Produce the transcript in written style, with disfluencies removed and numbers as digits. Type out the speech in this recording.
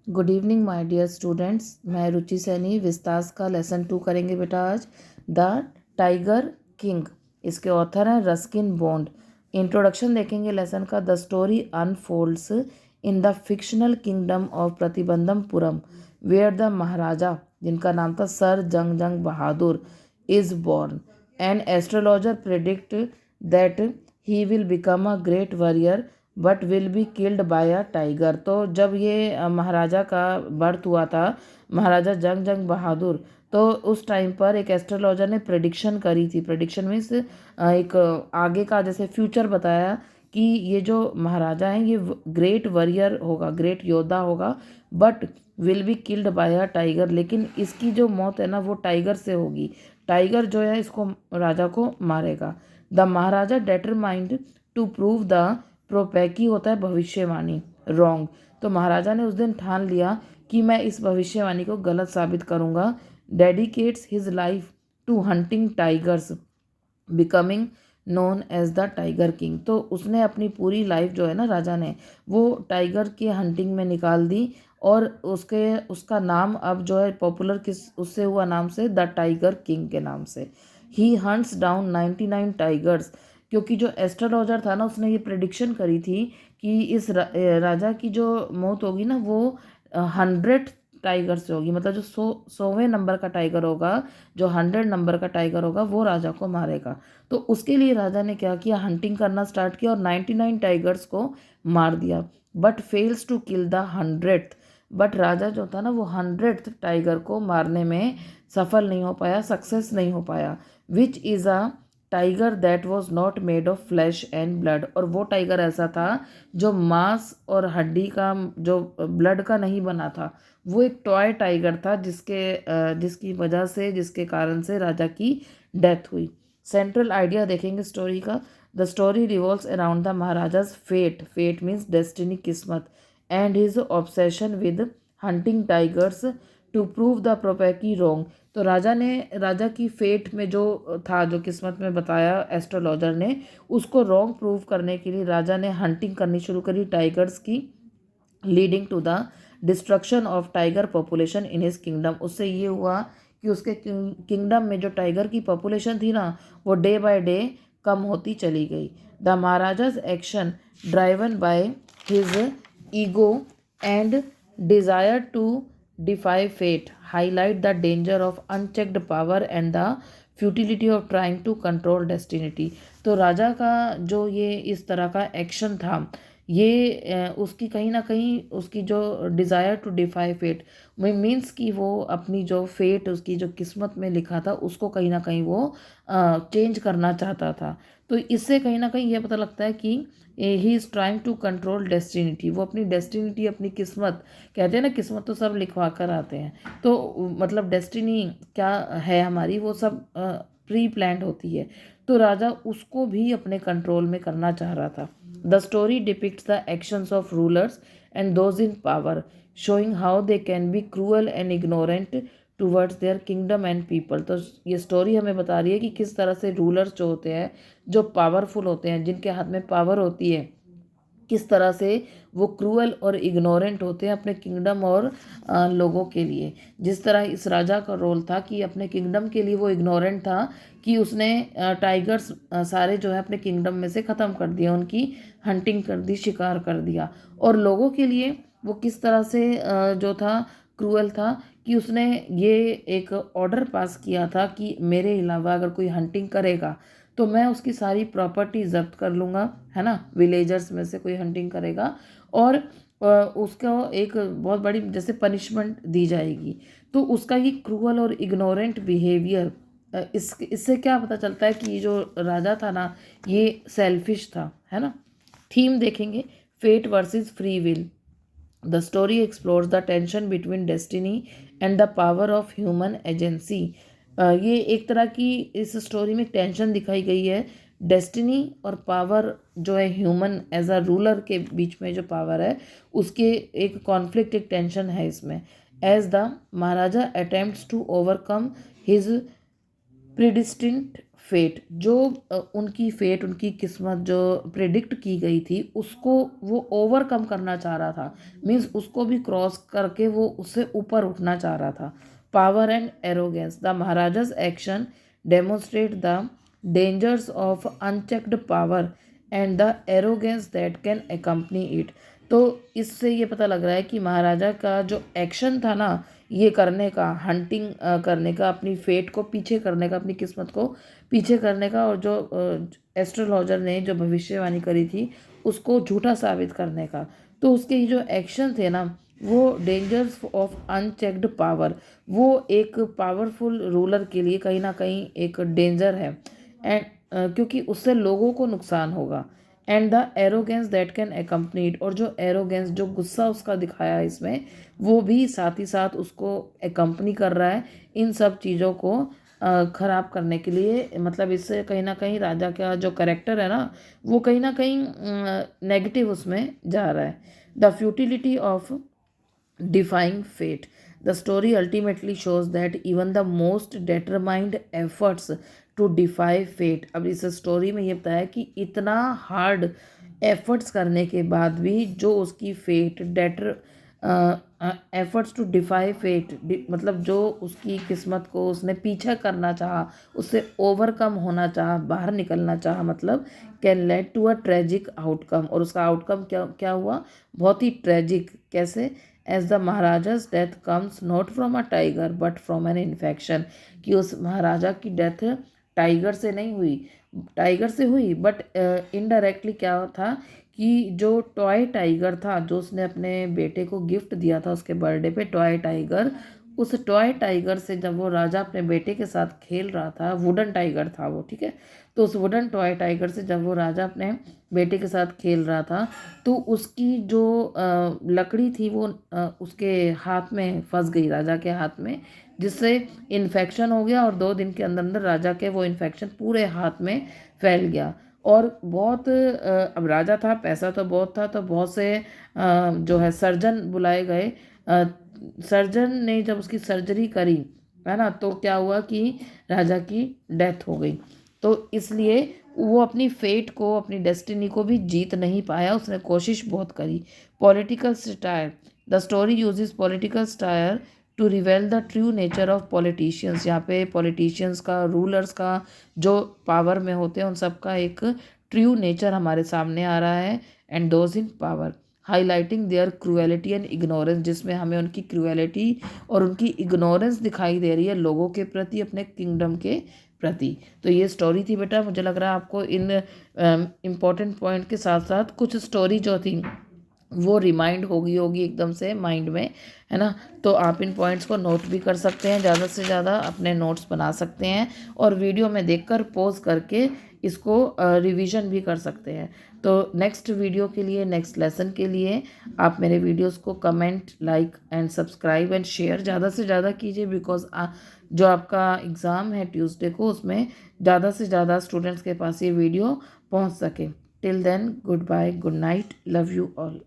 Good evening my dear students. मैं Ruchi Saini Vistas का lesson 2 करेंगे बेटा आज। द टाइगर किंग, इसके ऑथर हैं रस्किन बॉन्ड। इंट्रोडक्शन देखेंगे लेसन का। The story unfolds in the fictional kingdom of Pratibandapuram where the Maharaja, जिनका नाम था sir Jung Jung Bahadur, is born. An astrologer predict that he will become a great warrior but will be killed by a tiger. तो जब ये महाराजा का birth हुआ था, महाराजा जंग जंग बहादुर, तो उस टाइम पर एक एस्ट्रोलॉजर ने प्रेडिक्शन करी थी। प्रेडिक्शन मीन्स एक आगे का जैसे फ्यूचर बताया कि ये जो महाराजा हैं ये ग्रेट वॉरियर होगा, ग्रेट योद्धा होगा, but will be killed by a tiger. लेकिन इसकी जो मौत है ना वो टाइगर से होगी। टाइगर जो है इसको राजा को मारेगा। The Maharaja determined to prove the prophecy होता है भविष्यवाणी, रॉन्ग। तो महाराजा ने उस दिन ठान लिया कि मैं इस भविष्यवाणी को गलत साबित करूंगा। Dedicates his life to hunting tigers becoming known as the tiger king. तो उसने अपनी पूरी लाइफ जो है ना राजा ने, वो टाइगर की हंटिंग में निकाल दी और उसका नाम अब जो है पॉपुलर किस उससे हुआ नाम से, द टाइगर किंग के नाम से। ही हंट्स डाउन 99 टाइगर्स, क्योंकि जो एस्ट्रोलॉजर था ना उसने ये प्रेडिक्शन करी थी कि इस राजा की जो मौत होगी ना वो 100 टाइगर से होगी। मतलब जो 100वें नंबर का टाइगर होगा, जो 100 नंबर का टाइगर होगा वो राजा को मारेगा। तो उसके लिए राजा ने क्या किया, हंटिंग करना स्टार्ट किया और 99 टाइगर्स को मार दिया, but fails to kill the 100th। But राजा जो था ना वो 100th टाइगर को मारने में सफल नहीं हो पाया, सक्सेस नहीं हो पाया। Which is a tiger that was not made of flash and blood. और वो टाइगर ऐसा था जो मांस और हड्डी का, जो ब्लड का नहीं बना था। वो एक टॉय टाइगर था जिसकी वजह से, जिसके कारण से राजा की डेथ हुई। सेंट्रल आइडिया देखेंगे स्टोरी का। The story revolves around the Maharaja's fate, fate means destiny, किस्मत, and his obsession with hunting tigers to prove the prophecy wrong. तो राजा की फेट में जो था, जो किस्मत में बताया एस्ट्रोलॉजर ने, उसको रॉन्ग प्रूव करने के लिए राजा ने हंटिंग करनी शुरू करी टाइगर्स की, leading to the destruction of tiger population in his kingdom. उससे ये हुआ कि उसके किंगडम में जो टाइगर की पॉपुलेशन थी ना वो डे बाय डे कम होती चली गई। The Maharaja's action driven by his ego and desire to defy fate highlight the danger of unchecked power and the futility of trying to control destiny. तो राजा का जो ये इस तरह का एक्शन था, ये उसकी कहीं ना कहीं उसकी जो desire to defy fate means कि वो अपनी जो फेट, उसकी जो किस्मत में लिखा था उसको कहीं ना कहीं वो चेंज करना चाहता था। तो इससे कहीं ना कहीं ये पता लगता है कि he is trying to control destiny. वो अपनी डेस्टिनिटी, अपनी किस्मत, कहते हैं ना किस्मत तो सब लिखवा कर आते हैं, तो मतलब डेस्टिनी क्या है हमारी वो सब प्री प्लान्ड होती है। तो राजा उसको भी अपने कंट्रोल में करना चाह रहा था। The story depicts the actions of rulers and those in power, showing how they can be cruel and ignorant towards their kingdom and people. तो ये स्टोरी हमें बता रही है कि किस तरह से रूलर्स जो होते हैं, जो पावरफुल होते हैं, जिनके हाथ में पावर होती है, किस तरह से वो क्रूअल और इग्नोरेंट होते हैं अपने किंगडम और लोगों के लिए। जिस तरह इस राजा का रोल था कि अपने किंगडम के लिए वो इग्नोरेंट था कि उसने टाइगर्स सारे जो है अपने किंगडम में से ख़त्म कर दिया, उनकी हंटिंग कर दी, शिकार कर दिया। और लोगों के लिए वो किस तरह से जो था क्रूअल था कि उसने ये एक ऑर्डर पास किया था कि मेरे अलावा अगर कोई हंटिंग करेगा तो मैं उसकी सारी प्रॉपर्टी जब्त कर लूँगा, है ना। विलेजर्स में से कोई हंटिंग करेगा और उसको एक बहुत बड़ी जैसे पनिशमेंट दी जाएगी। तो उसका ये क्रूअल और इग्नोरेंट बिहेवियर, इससे क्या पता चलता है कि ये जो राजा था ना ये सेल्फिश था, है ना। थीम देखेंगे, fate versus free will. The story explores the tension between destiny and the power of human agency. ये एक तरह की इस स्टोरी में टेंशन दिखाई गई है, डेस्टिनी और पावर जो है ह्यूमन एज अ रूलर के बीच में जो पावर है उसके एक कॉन्फ्लिक्ट, एक टेंशन है इसमें। As the Maharaja attempts to overcome his predestined fate, जो उनकी फेट, उनकी किस्मत जो प्रिडिक्ट की गई थी उसको वो ओवरकम करना चाह रहा था, मीन्स उसको भी क्रॉस करके वो उससे ऊपर उठना चाह रहा था। Power and arrogance, the Maharaja's action demonstrate the dangers of unchecked power and the arrogance that can accompany it. तो इससे ये पता लग रहा है कि महाराजा का जो एक्शन था ना, ये करने का, हंटिंग करने का, अपनी फेट को पीछे करने का, अपनी किस्मत को पीछे करने का, और जो एस्ट्रोलॉजर ने जो भविष्यवाणी करी थी उसको झूठा साबित करने का, तो उसके ये जो एक्शन थे ना, वो डेंजर्स ऑफ अनचेक्ड पावर, वो एक पावरफुल रूलर के लिए कहीं ना कहीं एक डेंजर है, एंड क्योंकि उससे लोगों को नुकसान होगा। And the arrogance that can accompany, और जो एरोगेंस, जो गुस्सा उसका दिखाया इसमें, वो भी साथ ही साथ उसको accompany कर रहा है इन सब चीज़ों को ख़राब करने के लिए। मतलब इससे कहीं ना कहीं राजा का जो करेक्टर है ना, वो कहीं ना कहीं नेगेटिव उसमें जा रहा है। The futility of defying fate. The story ultimately shows that even the most determined efforts to defy fate, अब इस स्टोरी में ये बताया कि इतना हार्ड एफर्ट्स करने के बाद भी जो उसकी fate efforts to defy fate, मतलब जो उसकी किस्मत को उसने पीछा करना चाहा, उससे ओवरकम होना चाहा, बाहर निकलना चाहा, मतलब can lead to a tragic outcome, और उसका आउटकम क्या क्या हुआ, बहुत ही ट्रेजिक। कैसे? As the Maharaja's death comes not from a tiger but from an infection, कि उस महाराजा की डेथ टाइगर से नहीं हुई, टाइगर से हुई बट इनडायरेक्टली क्या था कि जो टॉय टाइगर था, जो उसने अपने बेटे को गिफ्ट दिया था उसके बर्थडे पे, टॉय टाइगर, उस टॉय टाइगर से जब वो राजा अपने बेटे के साथ खेल रहा था, वुडन टाइगर था वो, ठीक है, तो उस वुडन टॉय टाइगर से जब वो राजा अपने बेटे के साथ खेल रहा था, तो उसकी जो लकड़ी थी वो उसके हाथ में फंस गई, राजा के हाथ में, जिससे इन्फेक्शन हो गया, और 2 दिन के अंदर अंदर राजा के वो इन्फेक्शन पूरे हाथ में फैल गया। और बहुत अब राजा था, पैसा तो बहुत था, तो बहुत से जो है सर्जन बुलाए गए। सर्जन ने जब उसकी सर्जरी करी, है ना, तो क्या हुआ कि राजा की डेथ हो गई। तो इसलिए वो अपनी फेट को, अपनी डेस्टिनी को भी जीत नहीं पाया, उसने कोशिश बहुत करी। Political satire, the story uses political satire to reveal the true nature of politicians. यहाँ पे पॉलिटिशियंस का, रूलर्स का, जो पावर में होते हैं उन सब का एक ट्रू नेचर हमारे सामने आ रहा है। And those in power highlighting their cruelty and ignorance, जिसमें हमें उनकी क्रूएलिटी और उनकी इग्नोरेंस दिखाई दे रही है लोगों के प्रति, अपने किंगडम के प्रति। तो ये स्टोरी थी बेटा, मुझे लग रहा है आपको इन इम्पॉर्टेंट पॉइंट के साथ साथ कुछ स्टोरी जो थी वो रिमाइंड होगी एकदम से माइंड में, है ना। तो आप इन पॉइंट्स को नोट भी कर सकते हैं, ज़्यादा से ज़्यादा अपने नोट्स बना सकते हैं, और वीडियो में देखकर पॉज करके इसको रिवीजन भी कर सकते हैं। तो नेक्स्ट वीडियो के लिए, नेक्स्ट लेसन के लिए आप मेरे वीडियोस को comment, like and subscribe and share ज़्यादा से ज़्यादा कीजिए, बिकॉज जो आपका एग्ज़ाम है ट्यूसडे को, उसमें ज़्यादा से ज़्यादा स्टूडेंट्स के पास ये वीडियो पहुंच सके। Till then, goodbye, good night, love you all.